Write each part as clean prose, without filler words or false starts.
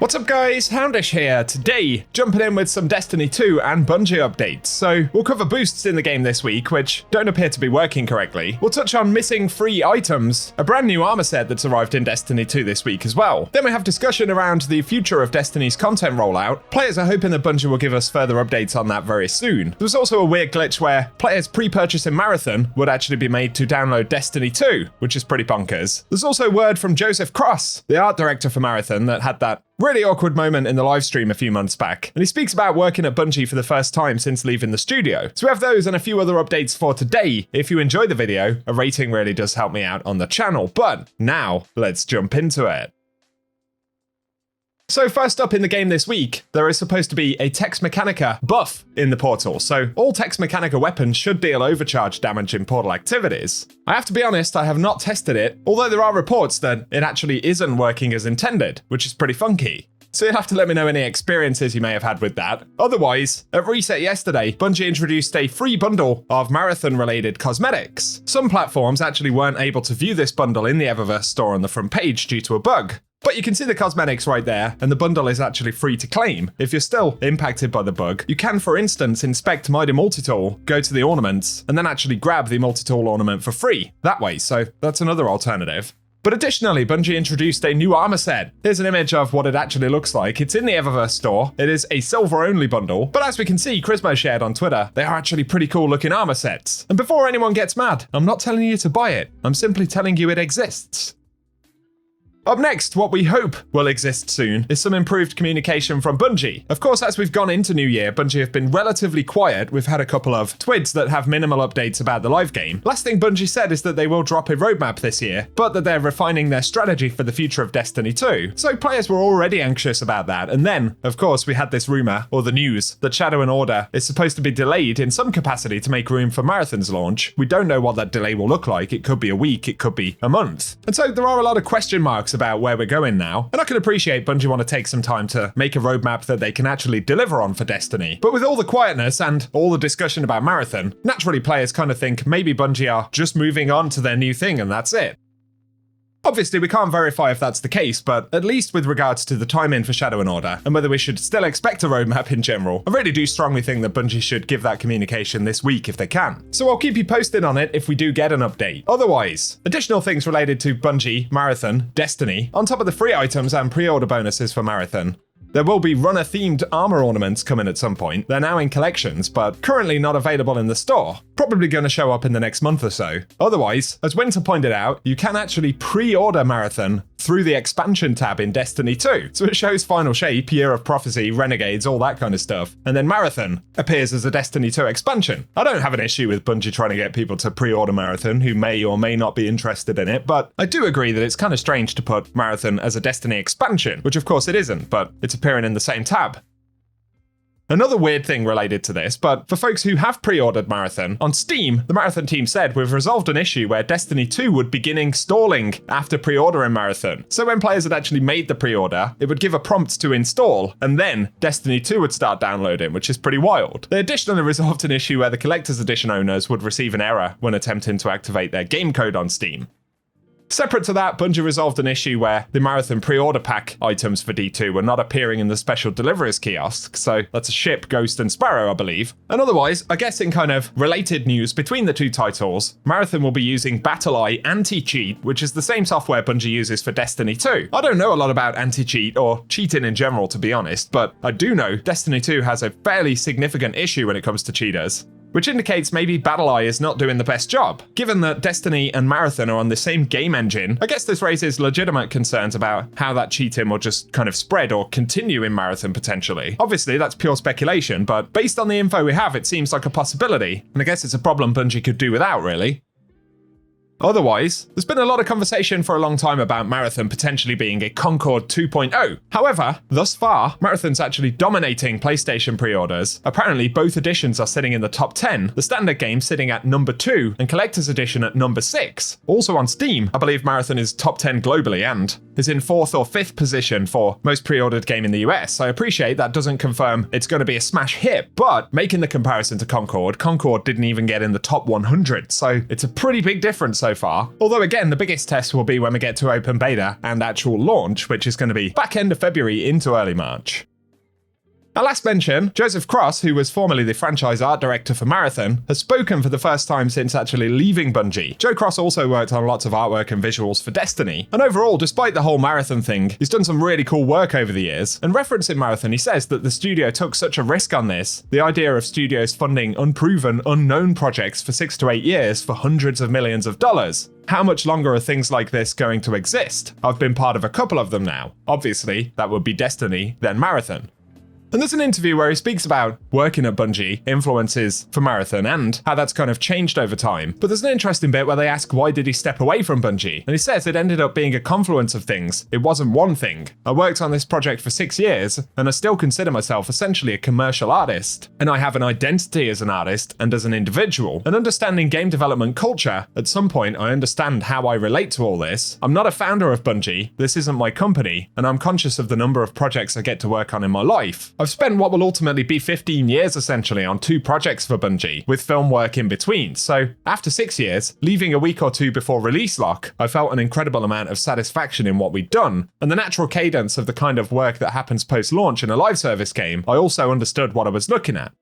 What's up guys, Houndish here. Today, jumping in with some Destiny 2 and Bungie updates. So, we'll cover boosts in the game this week, which don't appear to be working correctly. We'll touch on missing free items, a brand new armor set that's arrived in Destiny 2 this week as well. Then we have discussion around the future of Destiny's content rollout. Players are hoping that Bungie will give us further updates on that very soon. There was also a weird glitch where players pre-purchasing Marathon would actually be made to download Destiny 2, which is pretty bonkers. There's also word from Joseph Cross, the art director for Marathon, that had that really awkward moment in the live stream a few months back, and he speaks about working at Bungie for the first time since leaving the studio. So we have those and a few other updates for today. If you enjoyed the video, a rating really does help me out on the channel, but now let's jump into it. So first up in the game this week, there is supposed to be a Tex Mechanica buff in the portal, so all Tex Mechanica weapons should deal overcharge damage in portal activities. I have to be honest, I have not tested it, although there are reports that it actually isn't working as intended, which is pretty funky. So you'll have to let me know any experiences you may have had with that. Otherwise, at Reset yesterday, Bungie introduced a free bundle of Marathon-related cosmetics. Some platforms actually weren't able to view this bundle in the Eververse store on the front page due to a bug. But you can see the cosmetics right there, and the bundle is actually free to claim. If you're still impacted by the bug, you can, for instance, inspect Mighty Multitool, go to the ornaments, and then actually grab the Multitool ornament for free that way, so that's another alternative. But additionally, Bungie introduced a new armor set. Here's an image of what it actually looks like. It's in the Eververse store. It is a silver-only bundle, but as we can see, Crismo shared on Twitter, they are actually pretty cool-looking armor sets. And before anyone gets mad, I'm not telling you to buy it. I'm simply telling you it exists. Up next, what we hope will exist soon is some improved communication from Bungie. Of course, as we've gone into New Year, Bungie have been relatively quiet. We've had a couple of twids that have minimal updates about the live game. Last thing Bungie said is that they will drop a roadmap this year, but that they're refining their strategy for the future of Destiny 2. So players were already anxious about that. And then, of course, we had this rumor, or the news, that Shadow and Order is supposed to be delayed in some capacity to make room for Marathon's launch. We don't know what that delay will look like. It could be a week, it could be a month. And so there are a lot of question marks about where we're going now, and I can appreciate Bungie want to take some time to make a roadmap that they can actually deliver on for Destiny. But with all the quietness and all the discussion about Marathon, naturally players kind of think maybe Bungie are just moving on to their new thing and that's it. Obviously, we can't verify if that's the case, but at least with regards to the timing for Shadow and Order, and whether we should still expect a roadmap in general, I really do strongly think that Bungie should give that communication this week if they can. So I'll keep you posted on it if we do get an update. Otherwise, additional things related to Bungie, Marathon, Destiny, on top of the free items and pre-order bonuses for Marathon. There will be runner-themed armor ornaments coming at some point. They're now in collections, but currently not available in the store. Probably going to show up in the next month or so. Otherwise, as Winter pointed out, you can actually pre-order Marathon through the expansion tab in Destiny 2. So it shows Final Shape, Year of Prophecy, Renegades, all that kind of stuff. And then Marathon appears as a Destiny 2 expansion. I don't have an issue with Bungie trying to get people to pre-order Marathon who may or may not be interested in it, but I do agree that it's kind of strange to put Marathon as a Destiny expansion, which of course it isn't, but it's appearing in the same tab. Another weird thing related to this, but for folks who have pre-ordered Marathon, on Steam, the Marathon team said we've resolved an issue where Destiny 2 would begin stalling after pre-ordering Marathon. So when players had actually made the pre-order, it would give a prompt to install, and then Destiny 2 would start downloading, which is pretty wild. They additionally resolved an issue where the Collector's Edition owners would receive an error when attempting to activate their game code on Steam. Separate to that, Bungie resolved an issue where the Marathon pre-order pack items for D2 were not appearing in the special deliverers kiosk, so that's a ship, Ghost, and Sparrow, I believe. And otherwise, I guess in kind of related news between the two titles, Marathon will be using BattlEye Anti-Cheat, which is the same software Bungie uses for Destiny 2. I don't know a lot about anti-cheat, or cheating in general to be honest, but I do know Destiny 2 has a fairly significant issue when it comes to cheaters, which indicates maybe BattlEye is not doing the best job. Given that Destiny and Marathon are on the same game engine, I guess this raises legitimate concerns about how that cheating will just kind of spread or continue in Marathon potentially. Obviously, that's pure speculation, but based on the info we have, it seems like a possibility, and I guess it's a problem Bungie could do without, really. Otherwise, there's been a lot of conversation for a long time about Marathon potentially being a Concord 2.0. However, thus far, Marathon's actually dominating PlayStation pre-orders. Apparently, both editions are sitting in the top 10, the standard game sitting at number 2, and Collector's Edition at number 6. Also on Steam, I believe Marathon is top 10 globally and is in 4th or 5th position for most pre-ordered game in the US. I appreciate that doesn't confirm it's going to be a smash hit, but making the comparison to Concord didn't even get in the top 100, so it's a pretty big difference so far. Although again, the biggest test will be when we get to open beta and actual launch, which is going to be back end of February into early March. Our last mention, Joseph Cross, who was formerly the franchise art director for Marathon, has spoken for the first time since actually leaving Bungie. Joe Cross also worked on lots of artwork and visuals for Destiny, and overall, despite the whole Marathon thing, he's done some really cool work over the years. And referencing Marathon, he says that the studio took such a risk on this, the idea of studios funding unproven, unknown projects for 6 to 8 years for hundreds of millions of dollars. How much longer are things like this going to exist? I've been part of a couple of them now. Obviously, that would be Destiny, then Marathon. And there's an interview where he speaks about working at Bungie, influences for Marathon, and how that's kind of changed over time. But there's an interesting bit where they ask why did he step away from Bungie? And he says it ended up being a confluence of things. It wasn't one thing. I worked on this project for 6 years, and I still consider myself essentially a commercial artist. And I have an identity as an artist and as an individual. And understanding game development culture, at some point I understand how I relate to all this. I'm not a founder of Bungie, this isn't my company, and I'm conscious of the number of projects I get to work on in my life. I've spent what will ultimately be 15 years essentially on 2 projects for Bungie, with film work in between, so after 6 years, leaving a week or 2 before release lock, I felt an incredible amount of satisfaction in what we'd done, and the natural cadence of the kind of work that happens post-launch in a live service game, I also understood what I was looking at.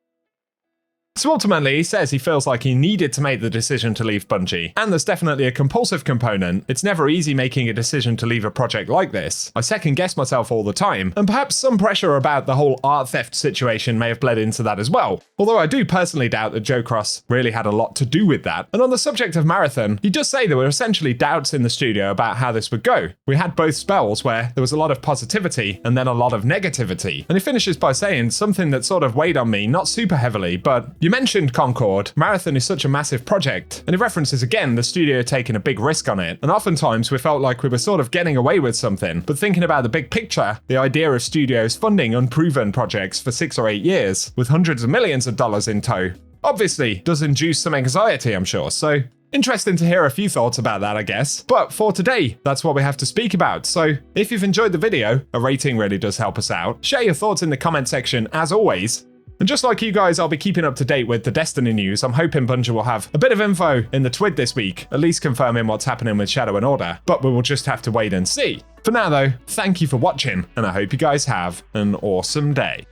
So ultimately, he says he feels like he needed to make the decision to leave Bungie, and there's definitely a compulsive component. It's never easy making a decision to leave a project like this. I second guess myself all the time, and perhaps some pressure about the whole art theft situation may have bled into that as well. Although I do personally doubt that Joe Cross really had a lot to do with that. And on the subject of Marathon, he does say there were essentially doubts in the studio about how this would go. We had both spells where there was a lot of positivity and then a lot of negativity. And he finishes by saying something that sort of weighed on me, not super heavily, but you mentioned Concord. Marathon is such a massive project, and he references again the studio taking a big risk on it, and oftentimes we felt like we were sort of getting away with something, but thinking about the big picture, the idea of studios funding unproven projects for 6 or 8 years, with hundreds of millions of dollars in tow, obviously does induce some anxiety, I'm sure, so interesting to hear a few thoughts about that, I guess. But for today, that's what we have to speak about. So if you've enjoyed the video, a rating really does help us out. Share your thoughts in the comment section as always. And just like you guys, I'll be keeping up to date with the Destiny news. I'm hoping Bungie will have a bit of info in the TWID this week, at least confirming what's happening with Shadow and Order, but we will just have to wait and see. For now though, thank you for watching, and I hope you guys have an awesome day.